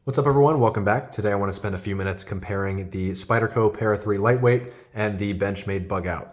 What's up everyone, welcome back. Today I want to spend a few minutes comparing the Spyderco Para 3 Lightweight and the Benchmade Bugout.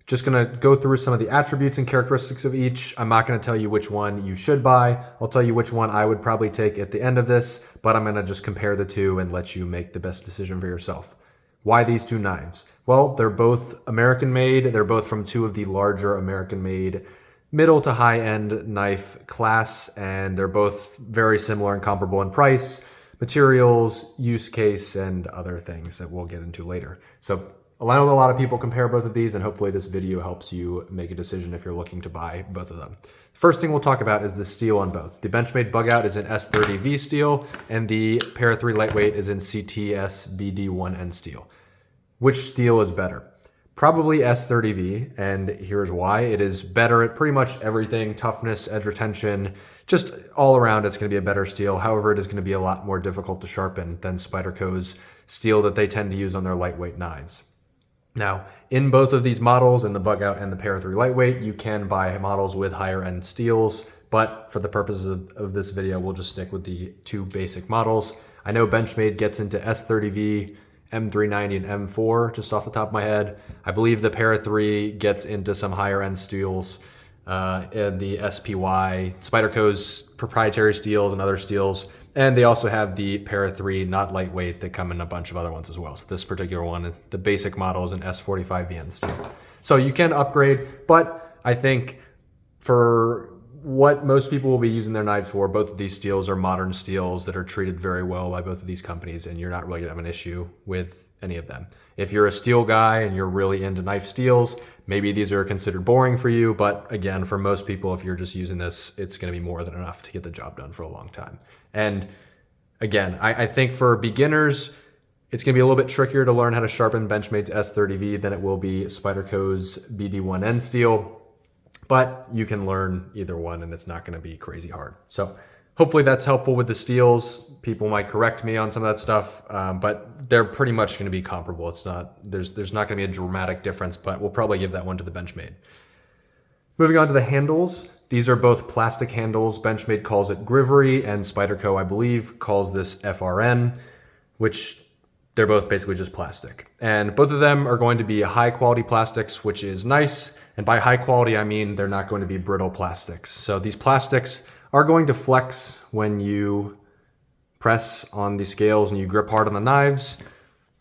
Just going to go through some of the attributes and characteristics of each. I'm not going to tell you which one you should buy. I'll tell you which one I would probably take at the end of this, but I'm going to just compare the two and let you make the best decision for yourself. Why these two knives? Well, they're both American made. They're both from two of the larger American made middle to high end knife class, and they're both very similar and comparable in price, materials, use case, and other things that we'll get into later. So I know a lot of people compare both of these, and hopefully this video helps you make a decision if you're looking to buy both of them. First thing we'll talk about is the steel on both. The Benchmade Bugout is in S30V steel, and the Para 3 Lightweight is in CTS BD1N steel. Which steel is better? Probably S30V, and here's why. It is better at pretty much everything: toughness, edge retention, just all around it's going to be a better steel. However, it is going to be a lot more difficult to sharpen than Spyderco's steel that they tend to use on their lightweight knives. Now, in both of these models, in the Bugout and the Para 3 Lightweight, you can buy models with higher end steels, but for the purposes of this video, we'll just stick with the two basic models. I know Benchmade gets into S30V, M390 and M4 just off the top of my head. I believe the Para 3 gets into some higher end steels, and the SPY, Spyderco's proprietary steels and other steels. And they also have the Para 3 not lightweight that come in a bunch of other ones as well. So this particular one, the basic model, is an S45VN steel. So you can upgrade, but I think for what most people will be using their knives for, both of these steels are modern steels that are treated very well by both of these companies, and you're not really gonna have an issue with any of them. If you're a steel guy and you're really into knife steels, maybe these are considered boring for you, but again, for most people, if you're just using this, it's gonna be more than enough to get the job done for a long time. And again, I think for beginners, it's gonna be a little bit trickier to learn how to sharpen Benchmade's S30V than it will be Spyderco's BD1N steel. But you can learn either one and it's not going to be crazy hard. So hopefully that's helpful with the steels. People might correct me on some of that stuff, but they're pretty much going to be comparable. It's not, there's not going to be a dramatic difference, but we'll probably give that one to the Benchmade. Moving on to the handles. These are both plastic handles. Benchmade calls it Grivery, and Spyderco, I believe, calls this FRN, which they're both basically just plastic. And both of them are going to be high quality plastics, which is nice. And by high quality, I mean they're not going to be brittle plastics. So these plastics are going to flex when you press on the scales and you grip hard on the knives. I'll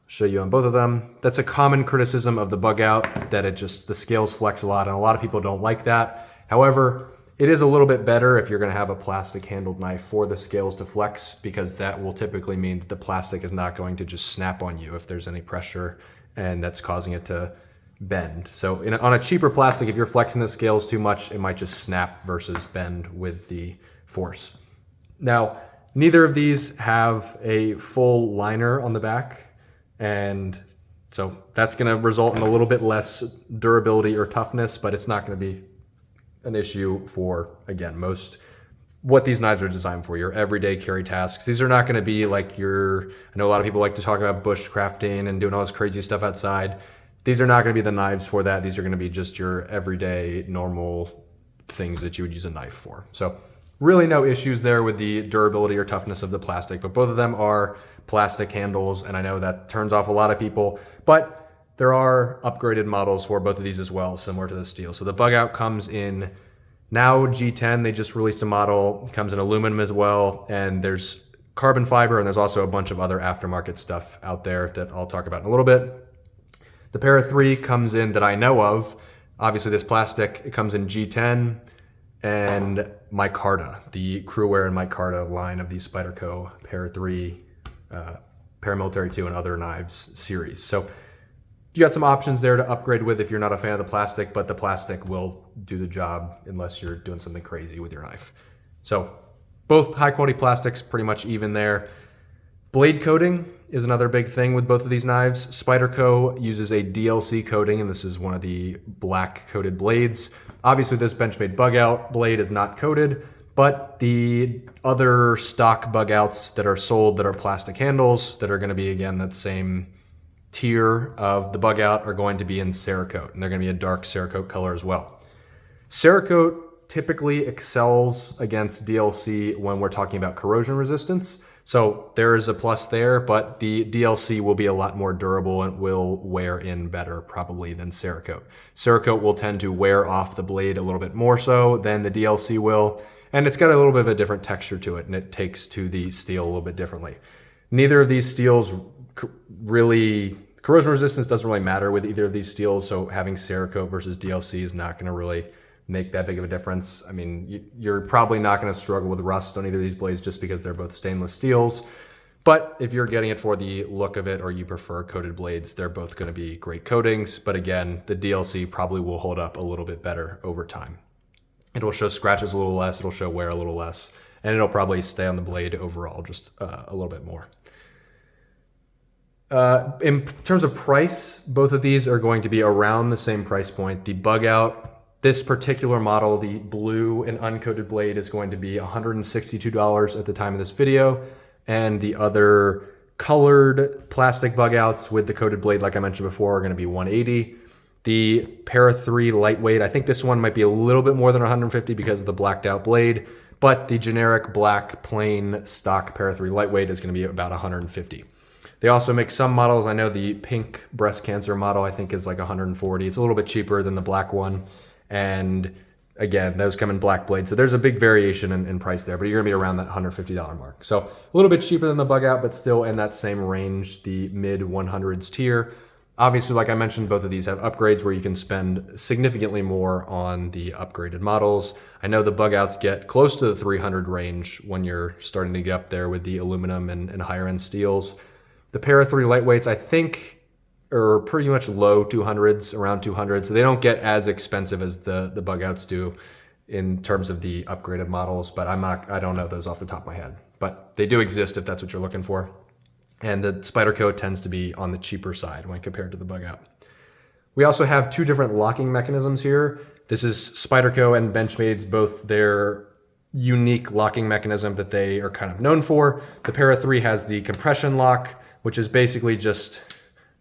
show you on both of them. That's a common criticism of the Bugout, that the scales flex a lot, and a lot of people don't like that. However, it is a little bit better if you're gonna have a plastic handled knife for the scales to flex, because that will typically mean that the plastic is not going to just snap on you if there's any pressure and that's causing it to bend. So on a cheaper plastic, if you're flexing the scales too much, it might just snap versus bend with the force. Now, neither of these have a full liner on the back, and so that's going to result in a little bit less durability or toughness, but it's not going to be an issue for, again, what these knives are designed for, your everyday carry tasks. These are not going to be like I know a lot of people like to talk about bushcrafting and doing all this crazy stuff outside. These are not going to be the knives for that. These are going to be just your everyday normal things that you would use a knife for. So really no issues there with the durability or toughness of the plastic, but both of them are plastic handles, and I know that turns off a lot of people, but there are upgraded models for both of these as well, similar to the steel. So the Bugout comes in now G10. They just released a model. It comes in aluminum as well, and there's carbon fiber, and there's also a bunch of other aftermarket stuff out there that I'll talk about in a little bit. The Para 3 comes in, that I know of, obviously this plastic, it comes in G10 and micarta, the Crewwear and micarta line of the Spyderco Para 3, Paramilitary 2 and other knives series. So you got some options there to upgrade with if you're not a fan of the plastic, but the plastic will do the job unless you're doing something crazy with your knife. So both high quality plastics, pretty much even there. Blade coating is another big thing with both of these knives. Spyderco uses a DLC coating, and this is one of the black coated blades. Obviously this Benchmade Bugout blade is not coated, but the other stock Bugouts that are sold that are plastic handles that are going to be, again, that same tier of the Bugout, are going to be in Cerakote, and they're going to be a dark Cerakote color as well. Cerakote typically excels against DLC when we're talking about corrosion resistance. So there is a plus there, but the DLC will be a lot more durable and will wear in better probably than Cerakote. Cerakote will tend to wear off the blade a little bit more so than the DLC will, and it's got a little bit of a different texture to it, and it takes to the steel a little bit differently. Neither of these steels really, corrosion resistance doesn't really matter with either of these steels, so having Cerakote versus DLC is not going to really make that big of a difference. I mean, you're probably not going to struggle with rust on either of these blades just because they're both stainless steels. But if you're getting it for the look of it or you prefer coated blades, they're both going to be great coatings. But again, the DLC probably will hold up a little bit better over time. It'll show scratches a little less, it'll show wear a little less, and it'll probably stay on the blade overall just a little bit more. In terms of price, both of these are going to be around the same price point. The Bugout, this particular model, the blue and uncoated blade, is going to be $162 at the time of this video. And the other colored plastic Bugouts with the coated blade, like I mentioned before, are going to be $180. The Para 3 lightweight, I think this one might be a little bit more than $150 because of the blacked out blade. But the generic black plain stock Para 3 lightweight is going to be about $150. They also make some models. I know the pink breast cancer model I think is like $140. It's a little bit cheaper than the black one. And again, those come in black blades. So there's a big variation in price there, but you're gonna be around that $150 mark. So a little bit cheaper than the Bugout, but still in that same range, the mid 100s tier. Obviously, like I mentioned, both of these have upgrades where you can spend significantly more on the upgraded models. I know the Bugouts get close to the 300 range when you're starting to get up there with the aluminum and higher end steels. The Para 3 lightweights, I think, are pretty much low 200s, around 200. So they don't get as expensive as the Bugouts do in terms of the upgraded models, but I don't know those off the top of my head. But they do exist if that's what you're looking for. And the Spyderco tends to be on the cheaper side when compared to the Bugout. We also have two different locking mechanisms here. This is Spyderco and Benchmade's, both their unique locking mechanism that they are kind of known for. The Para 3 has the compression lock, which is basically just,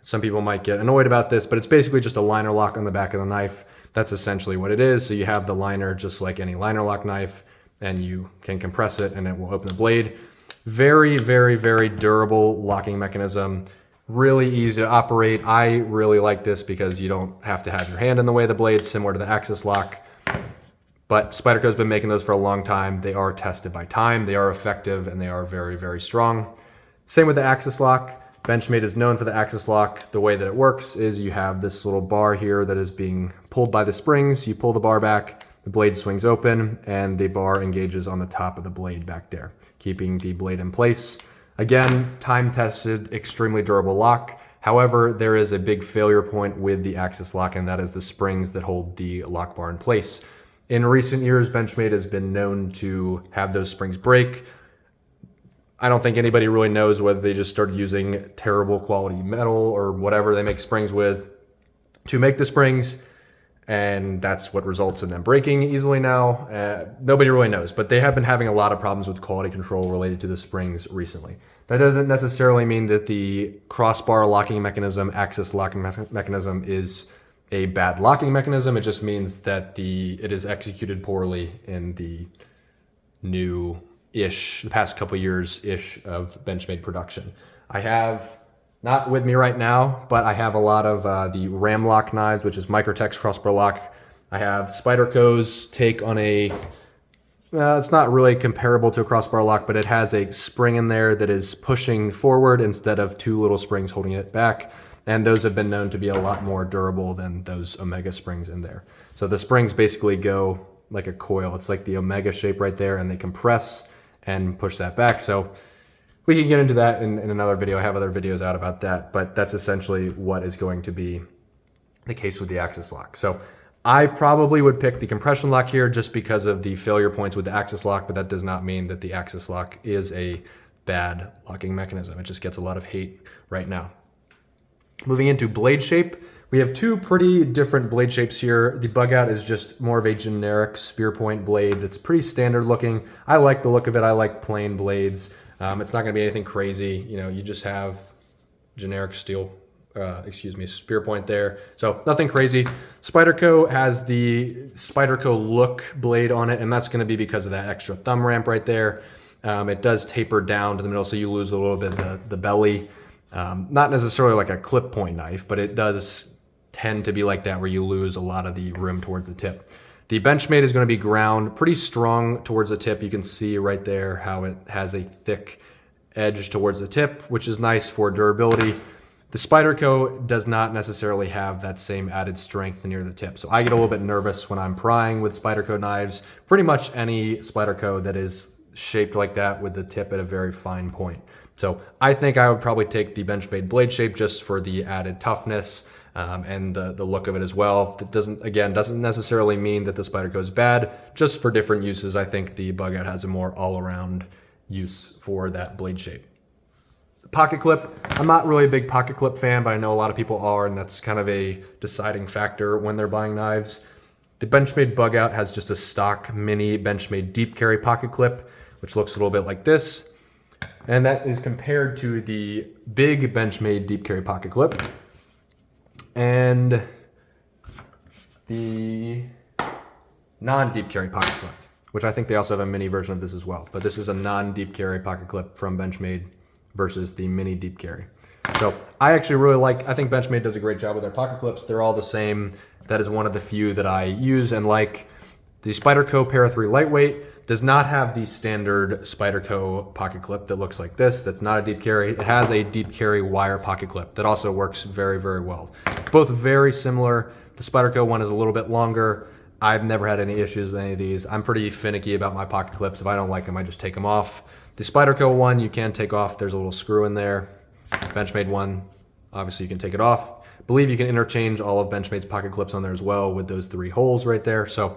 some people might get annoyed about this, but it's basically just a liner lock on the back of the knife. That's essentially what it is. So you have the liner just like any liner lock knife, and you can compress it and it will open the blade. Very, very, very durable locking mechanism. Really easy to operate. I really like this because you don't have to have your hand in the way of the blade, similar to the Axis lock. But Spyderco's been making those for a long time. They are tested by time. They are effective and they are very, very strong. Same with the Axis lock. Benchmade is known for the Axis lock. The way that it works is you have this little bar here that is being pulled by the springs. You pull the bar back, the blade swings open, and the bar engages on the top of the blade back there, keeping the blade in place. Again, time-tested, extremely durable lock. However, there is a big failure point with the Axis lock, and that is the springs that hold the lock bar in place. In recent years, Benchmade has been known to have those springs break. I don't think anybody really knows whether they just started using terrible quality metal or whatever they make springs with to make the springs, and that's what results in them breaking easily now. Nobody really knows, but they have been having a lot of problems with quality control related to the springs recently. That doesn't necessarily mean that the crossbar locking mechanism, Axis locking mechanism is a bad locking mechanism. It just means that it is executed poorly in the the past couple years-ish of Benchmade production. I have, not with me right now, but I have a lot of the Ram Lock knives, which is Microtech's crossbar lock. I have Spyderco's take on it's not really comparable to a crossbar lock, but it has a spring in there that is pushing forward instead of two little springs holding it back. And those have been known to be a lot more durable than those Omega springs in there. So the springs basically go like a coil. It's like the Omega shape right there, and they compress and push that back. So we can get into that in another video. I have other videos out about that, but that's essentially what is going to be the case with the Axis lock. So I probably would pick the compression lock here just because of the failure points with the Axis lock, but that does not mean that the Axis lock is a bad locking mechanism. It just gets a lot of hate right now. Moving into blade shape, we have two pretty different blade shapes here. The Bugout is just more of a generic spear point blade that's pretty standard looking. I like the look of it. I like plain blades. It's not gonna be anything crazy. You know, you just have generic spear point there. So nothing crazy. Spyderco has the Spyderco look blade on it, and that's gonna be because of that extra thumb ramp right there. It does taper down to the middle, so you lose a little bit of the belly. Not necessarily like a clip point knife, but it does tend to be like that where you lose a lot of the room towards the tip. The Benchmade is going to be ground pretty strong towards the tip. You can see right there how it has a thick edge towards the tip, which is nice for durability. The Spyderco does not necessarily have that same added strength near the tip. So I get a little bit nervous when I'm prying with Spyderco knives. Pretty much any Spyderco that is shaped like that with the tip at a very fine point. So I think I would probably take the Benchmade blade shape just for the added toughness and the look of it as well. That doesn't necessarily mean that the Spyderco is bad, just for different uses. I think the Bugout has a more all-around use for that blade shape. Pocket clip, I'm not really a big pocket clip fan, but I know a lot of people are, and that's kind of a deciding factor when they're buying knives. The Benchmade Bugout has just a stock mini Benchmade deep carry pocket clip, which looks a little bit like this. And that is compared to the big Benchmade deep carry pocket clip and the non-deep carry pocket clip, which I think they also have a mini version of this as well. But this is a non-deep carry pocket clip from Benchmade versus the mini deep carry. So I actually really I think Benchmade does a great job with their pocket clips. They're all the same. That is one of the few that I use and like. The Spyderco Para 3 Lightweight does not have the standard Spyderco pocket clip that looks like this. That's not a deep carry. It has a deep carry wire pocket clip that also works very, very well. Both very similar. The Spyderco one is a little bit longer. I've never had any issues with any of these. I'm pretty finicky about my pocket clips. If I don't like them, I just take them off. The Spyderco one you can take off. There's a little screw in there. Benchmade one, obviously you can take it off. I believe you can interchange all of Benchmade's pocket clips on there as well with those 3 holes right there. So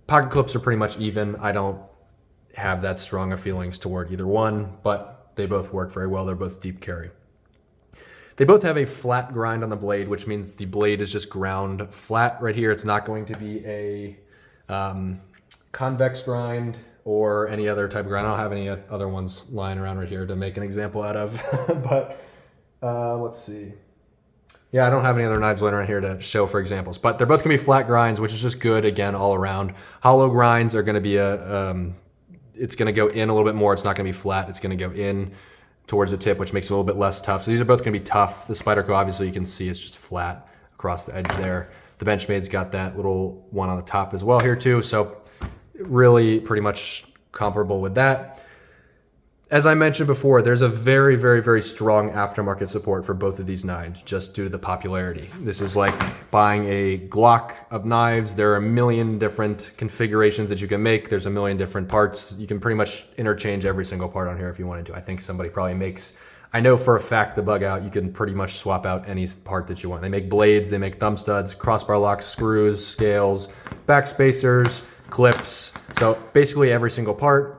pocket clips are pretty much even. I don't have that strong of feelings toward either one, but they both work very well. They're both deep carry. They both have a flat grind on the blade, which means the blade is just ground flat right here. It's not going to be a convex grind or any other type of grind. I don't have any other ones lying around right here to make an example out of, but let's see. Yeah, I don't have any other knives laying around here to show for examples, but they're both gonna be flat grinds, which is just good, again, all around. Hollow grinds are gonna be it's gonna go in a little bit more. It's not gonna be flat. It's gonna go in towards the tip, which makes it a little bit less tough. So these are both gonna be tough. The Spyderco, obviously you can see it's just flat across the edge there. The Benchmade's got that little one on the top as well here too. So really pretty much comparable with that. As I mentioned before, there's a very, very, very strong aftermarket support for both of these knives just due to the popularity. This is like buying a Glock of knives. There are a million different configurations that you can make. There's a million different parts. You can pretty much interchange every single part on here if you wanted to. I think somebody probably makes, I know for a fact the Bugout, you can pretty much swap out any part that you want. They make blades, they make thumb studs, crossbar locks, screws, scales, back spacers, clips. So basically every single part.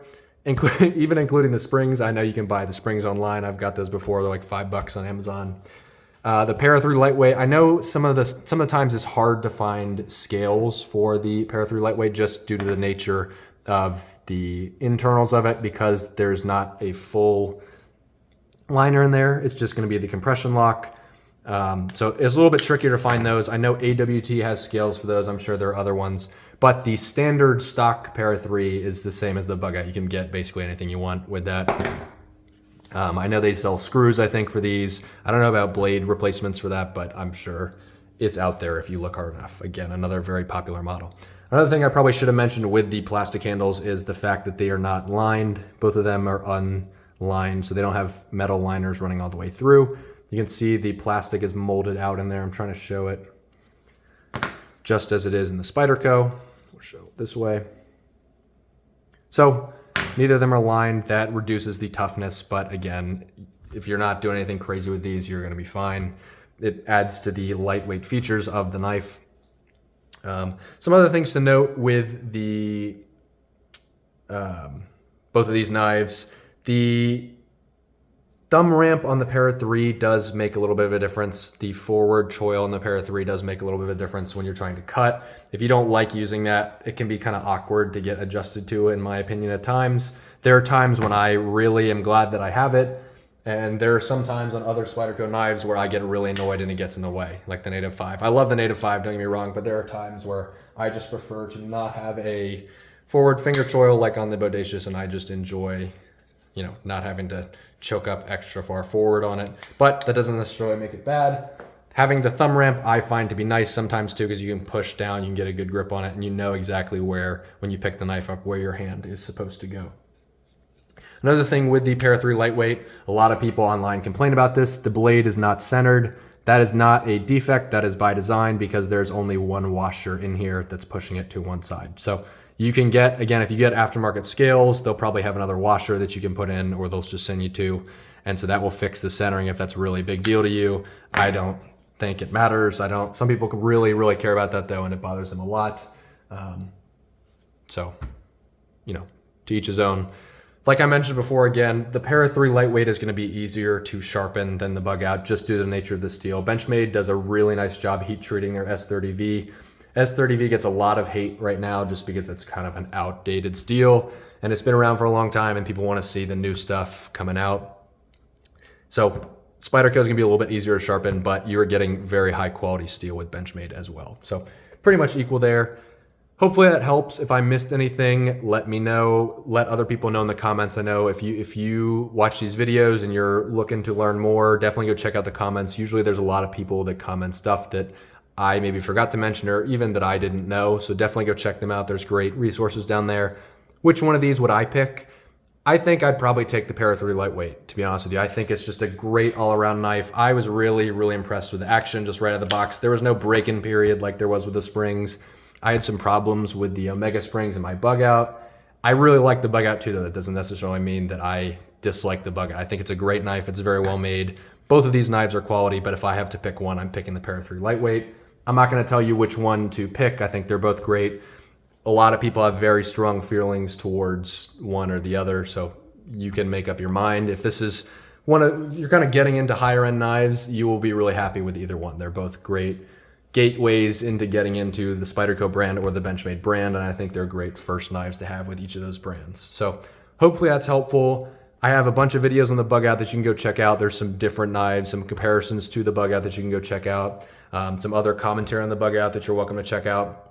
Even including the springs. I know you can buy the springs online. I've got those before. They're like $5 on Amazon. The Para 3 Lightweight. I know some of the times it's hard to find scales for the Para 3 Lightweight just due to the nature of the internals of it, because there's not a full liner in there. It's just going to be the compression lock. So it's a little bit trickier to find those. I know AWT has scales for those. I'm sure there are other ones. But the standard stock Para 3 is the same as the Bugout. You can get basically anything you want with that. I know they sell screws, I think, for these. I don't know about blade replacements for that, but I'm sure it's out there if you look hard enough. Again, another very popular model. Another thing I probably should have mentioned with the plastic handles is the fact that they are not lined. Both of them are unlined, so they don't have metal liners running all the way through. You can see the plastic is molded out in there. I'm trying to show it just as it is in the Spyderco. We'll show it this way. So neither of them are lined. That reduces the toughness, but again, if you're not doing anything crazy with these, you're gonna be fine. It adds to the lightweight features of the knife. Some other things to note with the both of these knives. The thumb ramp on the Para 3 does make a little bit of a difference. The forward choil on the Para 3 does make a little bit of a difference when you're trying to cut. If you don't like using that, it can be kind of awkward to get adjusted to, in my opinion, at times. There are times when I really am glad that I have it, and there are some times on other Spyderco knives where I get really annoyed and it gets in the way, like the Native 5. I love the Native 5, don't get me wrong, but there are times where I just prefer to not have a forward finger choil like on the Bodacious, and I just enjoy, you know, not having to choke up extra far forward on it, but that doesn't necessarily make it bad. Having the thumb ramp I find to be nice sometimes too, because you can push down, you can get a good grip on it, and you know exactly where, when you pick the knife up, where your hand is supposed to go. Another thing with the Para 3 lightweight, a lot of people online complain about this. The blade is not centered. That is not a defect, that is by design, because there's only one washer in here that's pushing it to one side. So you can get, again, if you get aftermarket scales, they'll probably have another washer that you can put in, or they'll just send you two. And so that will fix the centering if that's a really big deal to you. I don't think it matters. Some people really, really care about that though, and it bothers them a lot. So, you know, to each his own. Like I mentioned before, again, the Para 3 lightweight is going to be easier to sharpen than the Bugout just due to the nature of the steel. Benchmade does a really nice job heat treating their S30V. S30V gets a lot of hate right now just because it's kind of an outdated steel, and it's been around for a long time and people want to see the new stuff coming out. So Spyderco is going to be a little bit easier to sharpen, but you're getting very high quality steel with Benchmade as well. So pretty much equal there. Hopefully that helps. If I missed anything, let me know. Let other people know in the comments. I know if you watch these videos and you're looking to learn more, definitely go check out the comments. Usually there's a lot of people that comment stuff that I maybe forgot to mention, or even that I didn't know. So definitely go check them out. There's great resources down there. Which one of these would I pick? I think I'd probably take the Para 3 lightweight, to be honest with you. I think it's just a great all-around knife. I was really, really impressed with the action just right out of the box. There was no break-in period like there was with the springs. I had some problems with the Omega springs in my Bugout. I really like the Bugout too, though. That doesn't necessarily mean that I dislike the Bugout. I think it's a great knife. It's very well made. Both of these knives are quality, but if I have to pick one, I'm picking the Para 3 lightweight. I'm not going to tell you which one to pick. I think they're both great. A lot of people have very strong feelings towards one or the other, so you can make up your mind. If this is if you're kind of getting into higher end knives, you will be really happy with either one. They're both great gateways into getting into the Spyderco brand or the Benchmade brand, and I think they're great first knives to have with each of those brands. So hopefully that's helpful. I have a bunch of videos on the Bugout that you can go check out. There's some different knives, some comparisons to the Bugout that you can go check out, some other commentary on the Bugout that you're welcome to check out.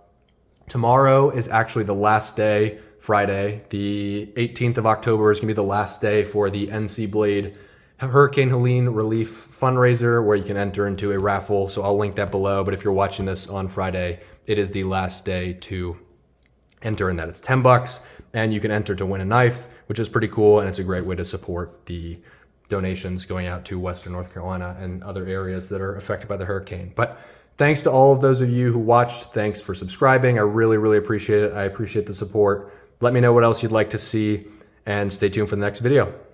Tomorrow is actually the last day, Friday. The 18th of October is going to be the last day for the NC Blade Hurricane Helene Relief fundraiser, where you can enter into a raffle. So I'll link that below. But if you're watching this on Friday, it is the last day to enter in that. It's $10 and you can enter to win a knife, which is pretty cool. And it's a great way to support the donations going out to Western North Carolina and other areas that are affected by the hurricane. But thanks to all of those of you who watched. Thanks for subscribing. I really, really appreciate it. I appreciate the support. Let me know what else you'd like to see, and stay tuned for the next video.